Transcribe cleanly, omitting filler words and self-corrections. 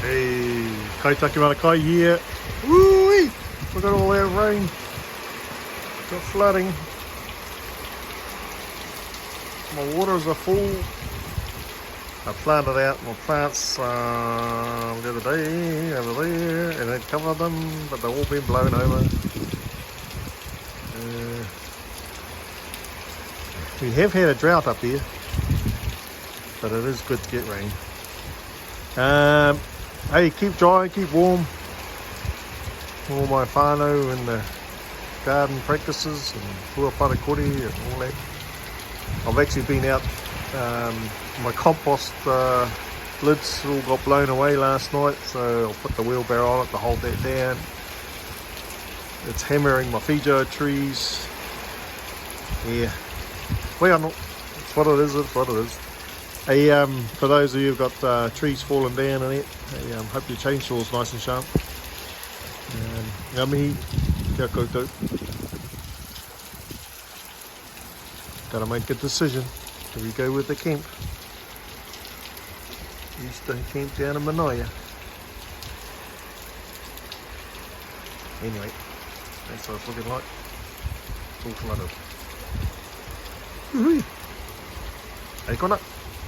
Hey, Kaitaki Marakai here. Woo-wee! Look at all that rain. Got flooding. My waters are full. I planted out my plants the other day over there and I covered them, but they've all been blown over. We have had a drought up here, but it is good to get rain. Hey, keep dry, keep warm. All my whānau and the garden practices and puapara kore and all that. I've actually been out, my compost lids all got blown away last night, so I'll put the wheelbarrow on it to hold that down. It's hammering my Fijo trees. Yeah, well, it's what it is, it's what it is. Hey, for those of you who've got trees falling down and that, hey, hope your chainsaw's nice and sharp. Ngā mihi, kia koutou. Gotta make a decision. Do we go with the camp? Used to camp down in Manaia. Anyway, that's what it's looking like. It's all flooded. Woohoo! Hey, kona.